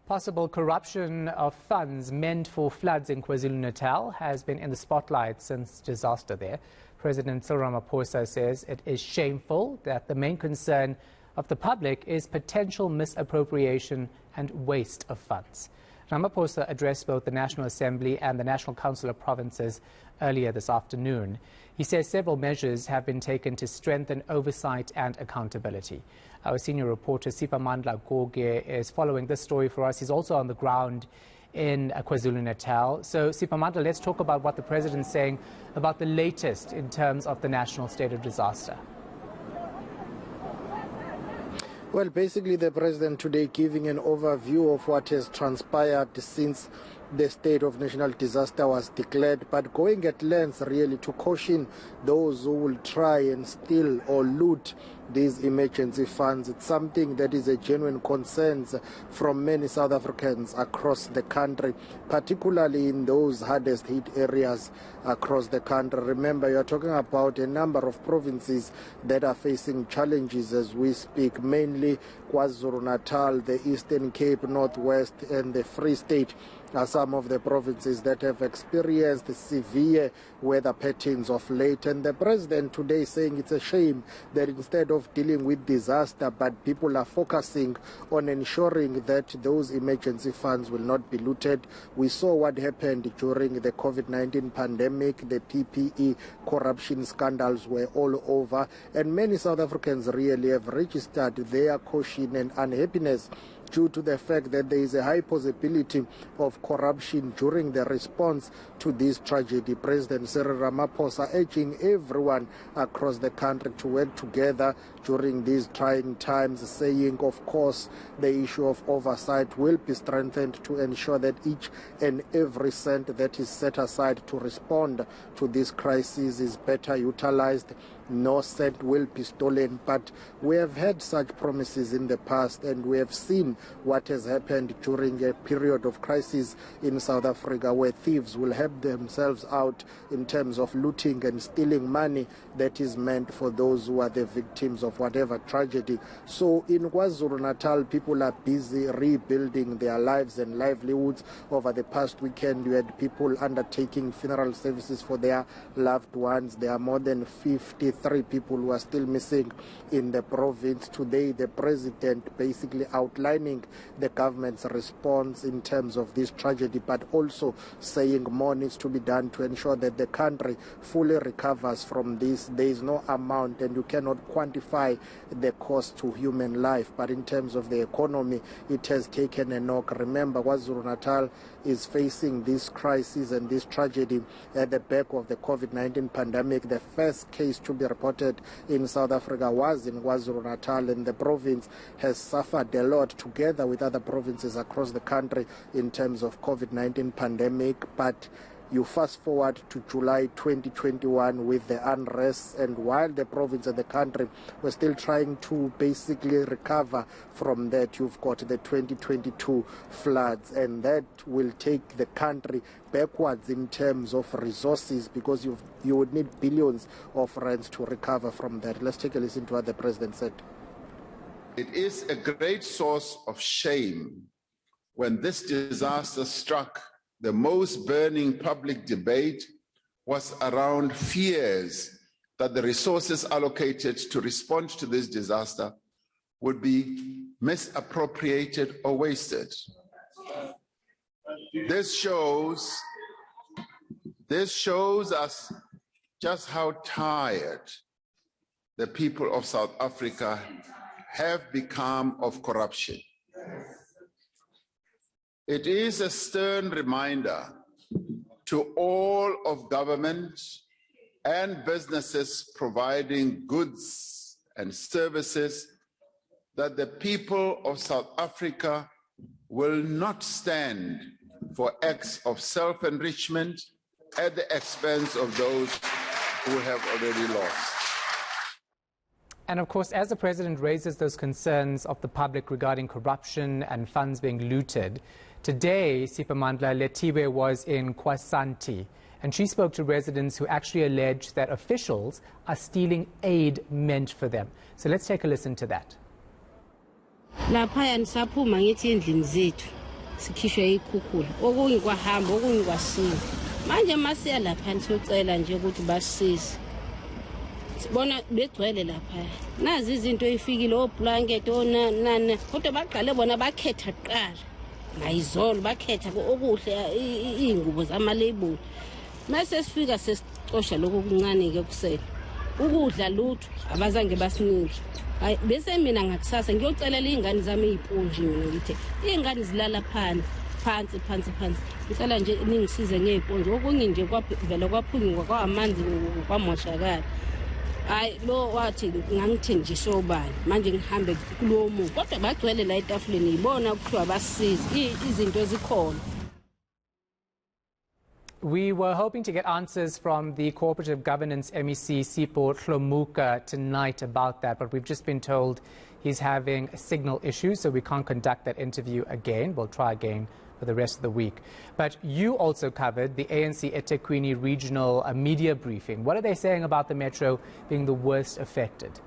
Possible corruption of funds meant for floods in KwaZulu-Natal has been in the spotlight since disaster there. President Cyril Ramaphosa says it is shameful that the main concern of the public is potential misappropriation and waste of funds. Ramaphosa addressed both the National Assembly and the National Council of Provinces earlier this afternoon. He says several measures have been taken to strengthen oversight and accountability. Our senior reporter Siphamandla Goge is following this story for us. He's also on the ground in KwaZulu-Natal. So Siphamandla, let's talk about what the president's saying about the latest in terms of the national state of disaster. Well, basically the president today giving an overview of what has transpired since the state of national disaster was declared, but going at length really to caution those who will try and steal or loot these emergency funds. It's something that is a genuine concern from many South Africans across the country, particularly in those hardest hit areas across the country. Remember, you're talking about a number of provinces that are facing challenges as we speak, mainly KwaZulu-Natal, the Eastern Cape, Northwest and the Free State are some of the provinces that have experienced severe weather patterns of late. And the president today saying it's a shame that instead of dealing with disaster, but people are focusing on ensuring that those emergency funds will not be looted. We saw what happened during the COVID-19 pandemic. The PPE corruption scandals were all over, and many South Africans really have registered their caution and unhappiness due to the fact that there is a high possibility of corruption during the response to this tragedy. President Cyril Ramaphosa urging everyone across the country to work together during these trying times, saying, of course, the issue of oversight will be strengthened to ensure that each and every cent that is set aside to respond to this crisis is better utilized. No cent will be stolen, but we have had such promises in the past, and we have seen what has happened during a period of crisis in South Africa where thieves will help themselves out in terms of looting and stealing money that is meant for those who are the victims of whatever tragedy. So in KwaZulu-Natal, people are busy rebuilding their lives and livelihoods. Over the past weekend, you had people undertaking funeral services for their loved ones. There are more than 53 people who are still missing in the province. Today, the president basically outlining the government's response in terms of this tragedy, but also saying more needs to be done to ensure that the country fully recovers from this. There is no amount, and you cannot quantify the cost to human life, but in terms of the economy, it has taken a knock. Remember, KwaZulu-Natal is facing this crisis and this tragedy at the back of the COVID-19 pandemic. The first case to be reported in South Africa was in KwaZulu-Natal, and the province has suffered a lot together with other provinces across the country in terms of COVID-19 pandemic. But you fast forward to July 2021 with the unrest, and while the province and the country were still trying to basically recover from that, you've got the 2022 floods, and that will take the country backwards in terms of resources, because you would need billions of rands to recover from that. Let's take a listen to what the president said. It is a great source of shame when this disaster struck. The most burning public debate was around fears that the resources allocated to respond to this disaster would be misappropriated or wasted. This shows us just how tired the people of South Africa have become of corruption. It is a stern reminder to all of government and businesses providing goods and services that the people of South Africa will not stand for acts of self-enrichment at the expense of those who have already lost. And of course, as the president raises those concerns of the public regarding corruption and funds being looted, today, Siphamandla, Letiwe was in Kwasanti, and she spoke to residents who actually allege that officials are stealing aid meant for them. So let's take a listen to that. sikhishwe ikhukhula okunye kwahamba okunye kwasiza manje masiya lapha siyocela nje ukuthi basisize sibona begcwele lapha nazi izinto ezifikile oblanket onana kodwa baqale bona bakhetha kuqala ngayizolo bakhetha okuhle ingubo zamalabel mase sifika sesicosha lokho kuncane ke kusela ukudla lutho abazange basinike hayi bese mina ngakusasa ngiyocelela izingane zami eziponji mina ngithi izingane zilala phansi ngicela nje ningisize ngeziponji okunye nje kwavela kwaphunyuka kwamanzi kwamoshakala hayi lo wathi ngangithi nje sobani manje ngihambe kulowo muntu kodwa bagcwele la etafuleni ibona ukuthiwa basisize izinto zikhona. We were hoping to get answers from the Cooperative Governance MEC Sipho Hlomuka tonight about that, but we've just been told he's having a signal issue, so we can't conduct that interview again. We'll try again for the rest of the week. But you also covered the ANC eThekwini regional media briefing. What are they saying about the metro being the worst affected?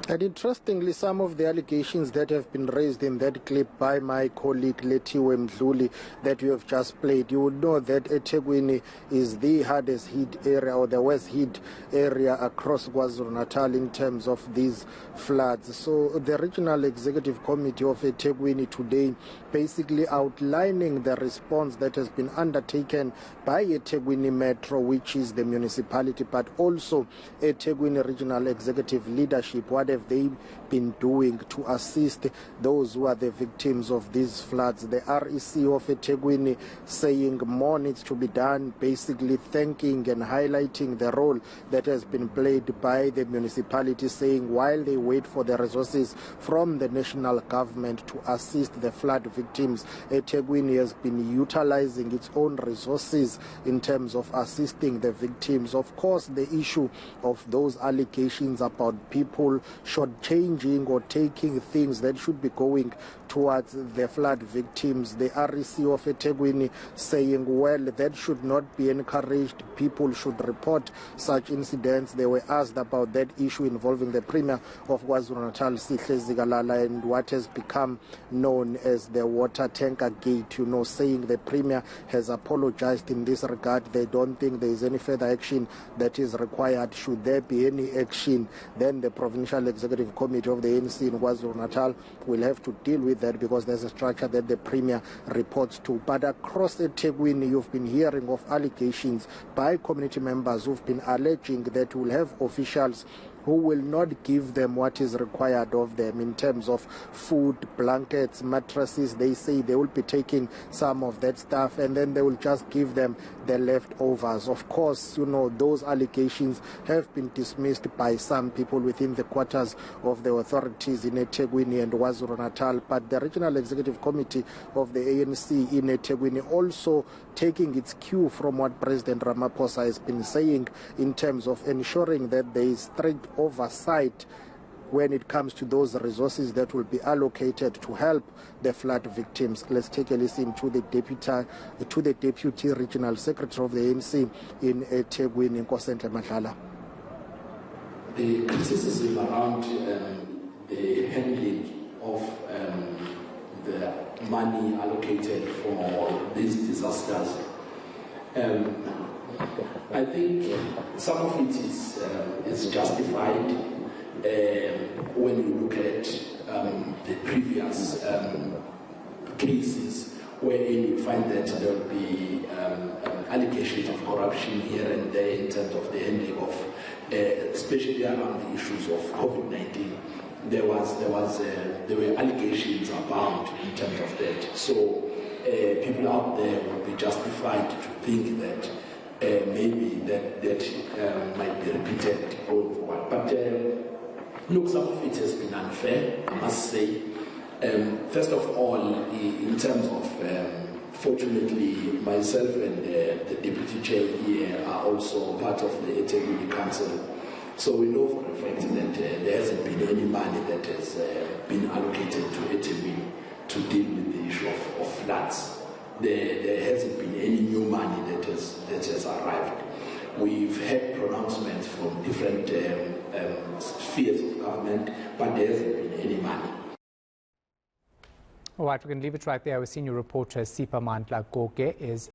And interestingly, some of the allegations that have been raised in that clip by my colleague Lethiwe Mdluli that you have just played, you would know that eThekwini is the hardest hit area or the worst hit area across KwaZulu-Natal in terms of these floods. So the Regional Executive Committee of eThekwini today basically outlining the response that has been undertaken by eThekwini Metro, which is the municipality, but also eThekwini Regional Executive Leadership. What have they been doing to assist those who are the victims of these floods? The REC of eThekwini saying more needs to be done, basically thanking and highlighting the role that has been played by the municipality, saying while they wait for the resources from the national government to assist the flood victims, eThekwini has been utilizing its own resources in terms of assisting the victims. Of course, the issue of those allegations about people shortchanging or taking things that should be going towards the flood victims, the REC of eThekwini saying, well, that should not be encouraged. People should report such incidents. They were asked about that issue involving the Premier of KwaZulu-Natal, Sihle Zikalala, and what has become known as the water tanker gate, saying the Premier has apologized in this regard. They don't think there is any further action that is required. Should there be any action, then the Provincial Executive Committee of the ANC in KwaZulu-Natal will have to deal with that, because there's a structure that the Premier reports to. But across eThekwini, you've been hearing of allegations by community members who've been alleging that we'll have officials who will not give them what is required of them in terms of food, blankets, mattresses. They say they will be taking some of that stuff and then they will just give them the leftovers. Of course, those allegations have been dismissed by some people within the quarters of the authorities in eThekwini and KwaZulu-Natal. But the Regional Executive Committee of the ANC in eThekwini also taking its cue from what President Ramaphosa has been saying in terms of ensuring that there is strict oversight when it comes to those resources that will be allocated to help the flood victims. Let's take a listen to the Deputy Regional Secretary of the ANC in eThekwini, Nkosenhle Madlala. The criticism around the handling of the money allocated for these disasters, I think some of it is justified when you look at the previous cases wherein you find that there will be allegations of corruption here and there in terms of the handling of, especially around the issues of COVID-19. There were allegations abound in terms of that. So people out there would be justified to think that maybe that might be repeated going forward. But look, some of it has been unfair, I must say. First of all, in terms of, fortunately, myself and the Deputy Chair here are also part of the eThekwini Council. So we know for a fact that there hasn't been any money that has been allocated to eThekwini to deal with the issue of floods. There hasn't been any new money that has arrived. We've had pronouncements from different spheres of government, but there hasn't been any money. All right, we're going to leave it right there. Our senior reporter Siphamandla Goge is